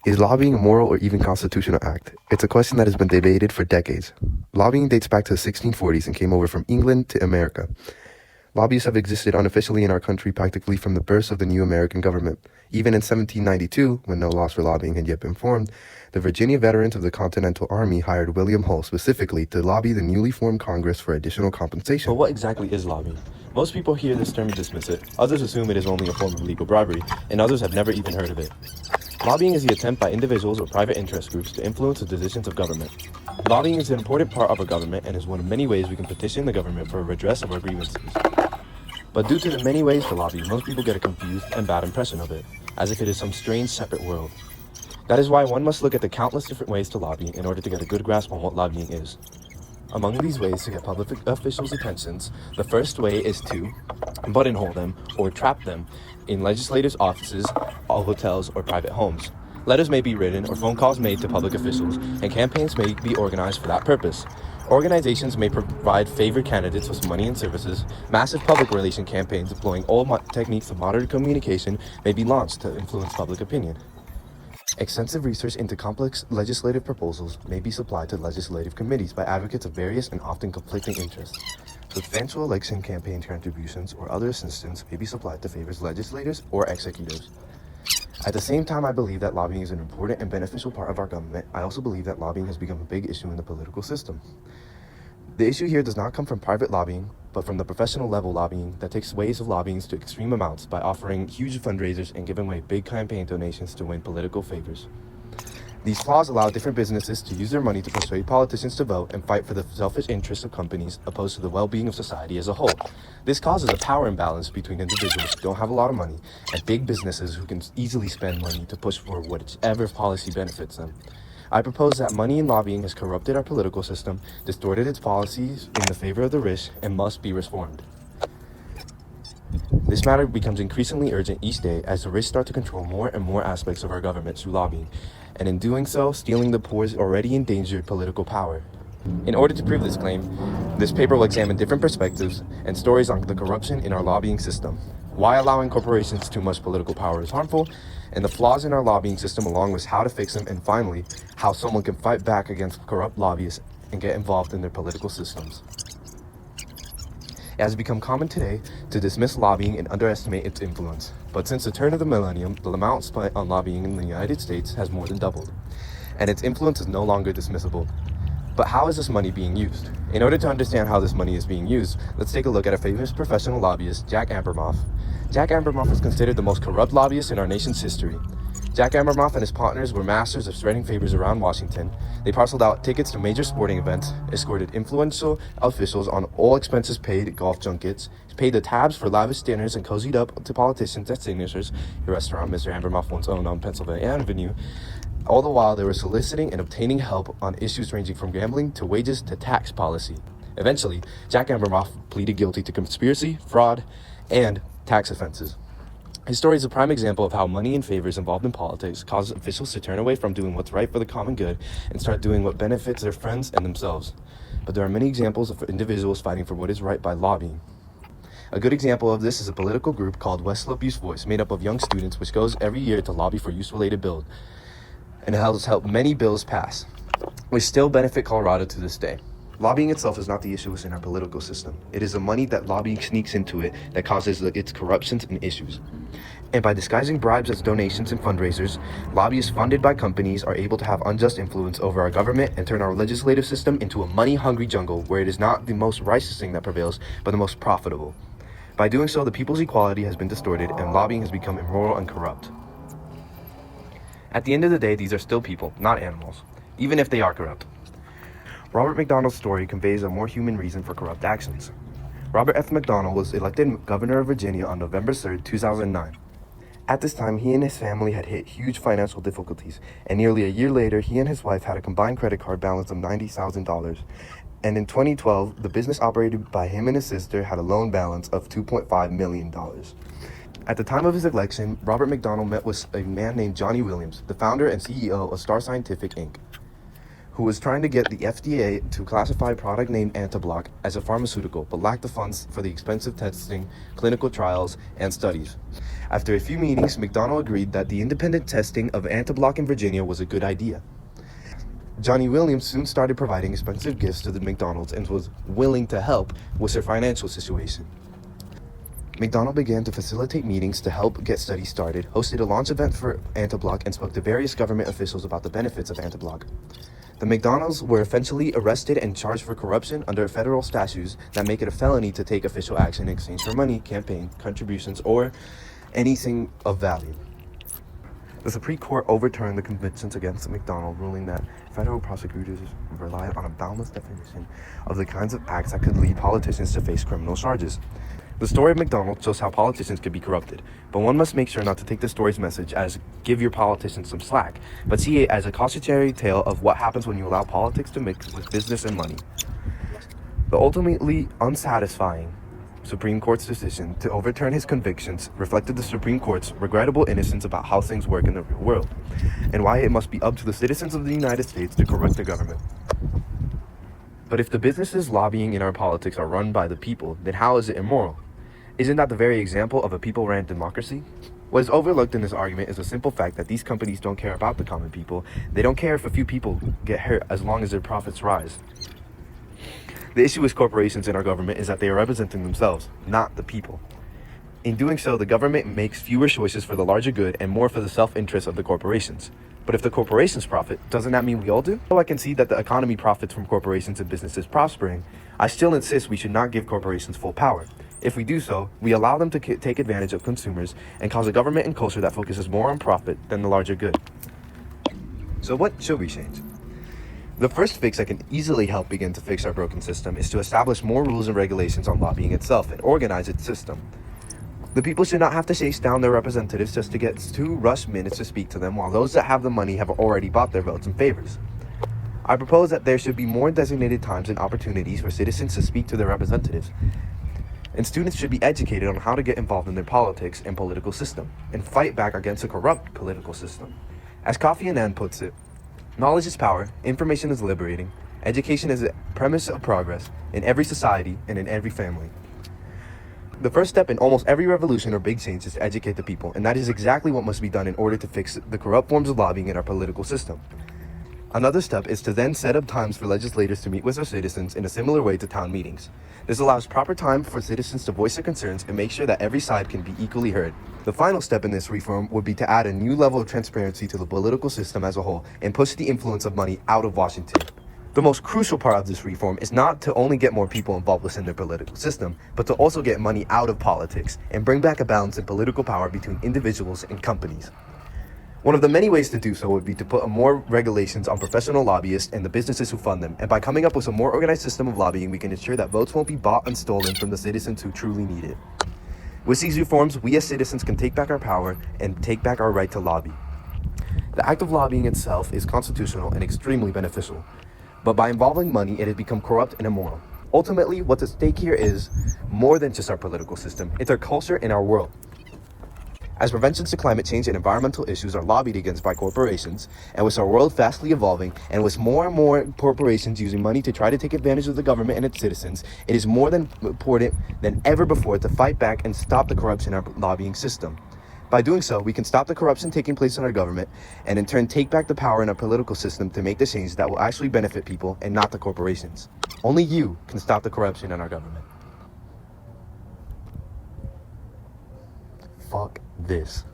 Is lobbying a moral or even constitutional act? It's a question that has been debated for decades. Lobbying dates back to the 1640s and came over from England to America. Lobbyists have existed unofficially in our country practically from the birth of the new American government. Even in 1792, when no laws for lobbying had yet been formed, the Virginia veterans of the Continental Army hired William Hull specifically to lobby the newly formed Congress for additional compensation. But what exactly is lobbying? Most people hear this term and dismiss it, others assume it is only a form of legal bribery, and others have never even heard of it. Lobbying is the attempt by individuals or private interest groups to influence the decisions of government. Lobbying is an important part of our government and is one of many ways we can petition the government for a redress of our grievances. But due to the many ways to lobby, most people get a confused and bad impression of it, as if it is some strange separate world. That is why one must look at the countless different ways to lobby in order to get a good grasp on what lobbying is. Among these ways to get public officials' attentions, the first way is to buttonhole them or trap them in legislators' offices, hotels, or private homes. Letters may be written or phone calls made to public officials, and campaigns may be organized for that purpose. Organizations may provide favored candidates with money and services. Massive public relation campaigns employing all techniques of modern communication may be launched to influence public opinion. Extensive research into complex legislative proposals may be supplied to legislative committees by advocates of various and often conflicting interests. Substantial election campaign contributions or other assistance may be supplied to favor legislators or executives. At the same time, I believe that lobbying is an important and beneficial part of our government. I also believe that lobbying has become a big issue in the political system. The issue here does not come from private lobbying, but from the professional level lobbying that takes ways of lobbying to extreme amounts by offering huge fundraisers and giving away big campaign donations to win political favors. These flaws allow different businesses to use their money to persuade politicians to vote and fight for the selfish interests of companies opposed to the well-being of society as a whole. This causes a power imbalance between individuals who don't have a lot of money and big businesses who can easily spend money to push for whichever policy benefits them. I propose that money in lobbying has corrupted our political system, distorted its policies in the favor of the rich, and must be reformed. This matter becomes increasingly urgent each day as the rich start to control more and more aspects of our government through lobbying, and in doing so, stealing the poor's already endangered political power. In order to prove this claim, this paper will examine different perspectives and stories on the corruption in our lobbying system, why allowing corporations too much political power is harmful, and the flaws in our lobbying system along with how to fix them, and finally, how someone can fight back against corrupt lobbyists and get involved in their political systems. It has become common today to dismiss lobbying and underestimate its influence, but since the turn of the millennium, the amount spent on lobbying in the United States has more than doubled, and its influence is no longer dismissible. But how is this money being used? In order to understand how this money is being used, let's take a look at a famous professional lobbyist, Jack Abramoff. Jack Abramoff is considered the most corrupt lobbyist in our nation's history. Jack Abramoff and his partners were masters of spreading favors around Washington. They parceled out tickets to major sporting events, escorted influential officials on all expenses paid at golf junkets, paid the tabs for lavish dinners, and cozied up to politicians at Signatures, a restaurant Mr. Abramoff once owned on Pennsylvania Avenue. All the while, they were soliciting and obtaining help on issues ranging from gambling to wages to tax policy. Eventually, Jack Abramoff pleaded guilty to conspiracy, fraud, and tax offenses. His story is a prime example of how money and favors involved in politics cause officials to turn away from doing what's right for the common good and start doing what benefits their friends and themselves. But there are many examples of individuals fighting for what is right by lobbying. A good example of this is a political group called West Slope Youth Voice, made up of young students, which goes every year to lobby for youth-related bills, and has helped many bills pass, which still benefit Colorado to this day. Lobbying itself is not the issue within our political system. It is the money that lobbying sneaks into it that causes its corruptions and issues. And by disguising bribes as donations and fundraisers, lobbyists funded by companies are able to have unjust influence over our government and turn our legislative system into a money-hungry jungle where it is not the most righteous thing that prevails, but the most profitable. By doing so, the people's equality has been distorted and lobbying has become immoral and corrupt. At the end of the day, these are still people, not animals, even if they are corrupt. Robert McDonald's story conveys a more human reason for corrupt actions. Robert F. McDonald was elected governor of Virginia on November 3, 2009. At this time, he and his family had hit huge financial difficulties, and nearly a year later, he and his wife had a combined credit card balance of $90,000. And in 2012, the business operated by him and his sister had a loan balance of $2.5 million. At the time of his election, Robert McDonald met with a man named Johnny Williams, the founder and CEO of Star Scientific, Inc., who was trying to get the FDA to classify a product named Antablock as a pharmaceutical, but lacked the funds for the expensive testing, clinical trials, and studies. After a few meetings, McDonald agreed that the independent testing of Antablock in Virginia was a good idea. Johnny Williams soon started providing expensive gifts to the McDonald's and was willing to help with their financial situation. McDonald began to facilitate meetings to help get studies started, hosted a launch event for Antablock, and spoke to various government officials about the benefits of Antablock. The McDonald's were eventually arrested and charged for corruption under federal statutes that make it a felony to take official action in exchange for money, campaign contributions, or anything of value. The Supreme Court overturned the convictions against McDonald, ruling that federal prosecutors rely on a boundless definition of the kinds of acts that could lead politicians to face criminal charges. The story of McDonald shows how politicians could be corrupted, but one must make sure not to take the story's message as give your politicians some slack, but see it as a cautionary tale of what happens when you allow politics to mix with business and money. The ultimately unsatisfying Supreme Court's decision to overturn his convictions reflected the Supreme Court's regrettable innocence about how things work in the real world, and why it must be up to the citizens of the United States to correct the government. But if the businesses lobbying in our politics are run by the people, then how is it immoral? Isn't that the very example of a people-ran democracy? What is overlooked in this argument is the simple fact that these companies don't care about the common people. They don't care if a few people get hurt as long as their profits rise. The issue with corporations in our government is that they are representing themselves, not the people. In doing so, the government makes fewer choices for the larger good and more for the self-interest of the corporations. But if the corporations profit, doesn't that mean we all do? Though I can see that the economy profits from corporations and businesses prospering, I still insist we should not give corporations full power. If we do so, we allow them to take advantage of consumers and cause a government and culture that focuses more on profit than the larger good. So what should we change? The first fix that can easily help begin to fix our broken system is to establish more rules and regulations on lobbying itself and organize its system. The people should not have to chase down their representatives just to get 2 rush minutes to speak to them, while those that have the money have already bought their votes and favors. I propose that there should be more designated times and opportunities for citizens to speak to their representatives, and students should be educated on how to get involved in their politics and political system, and fight back against a corrupt political system. As Kofi Annan puts it, knowledge is power, information is liberating, education is a premise of progress in every society and in every family. The first step in almost every revolution or big change is to educate the people, and that is exactly what must be done in order to fix the corrupt forms of lobbying in our political system. Another step is to then set up times for legislators to meet with their citizens in a similar way to town meetings. This allows proper time for citizens to voice their concerns and make sure that every side can be equally heard. The final step in this reform would be to add a new level of transparency to the political system as a whole and push the influence of money out of Washington. The most crucial part of this reform is not to only get more people involved within their political system, but to also get money out of politics and bring back a balance in political power between individuals and companies. One of the many ways to do so would be to put more regulations on professional lobbyists and the businesses who fund them, and by coming up with a more organized system of lobbying, we can ensure that votes won't be bought and stolen from the citizens who truly need it. With these reforms, we as citizens can take back our power and take back our right to lobby. The act of lobbying itself is constitutional and extremely beneficial, but by involving money, it has become corrupt and immoral. Ultimately, what's at stake here is more than just our political system, it's our culture and our world. As preventions to climate change and environmental issues are lobbied against by corporations, and with our world fastly evolving, and with more and more corporations using money to try to take advantage of the government and its citizens, it is more than important than ever before to fight back and stop the corruption in our lobbying system. By doing so, we can stop the corruption taking place in our government, and in turn take back the power in our political system to make the change that will actually benefit people and not the corporations. Only you can stop the corruption in our government. Fuck this.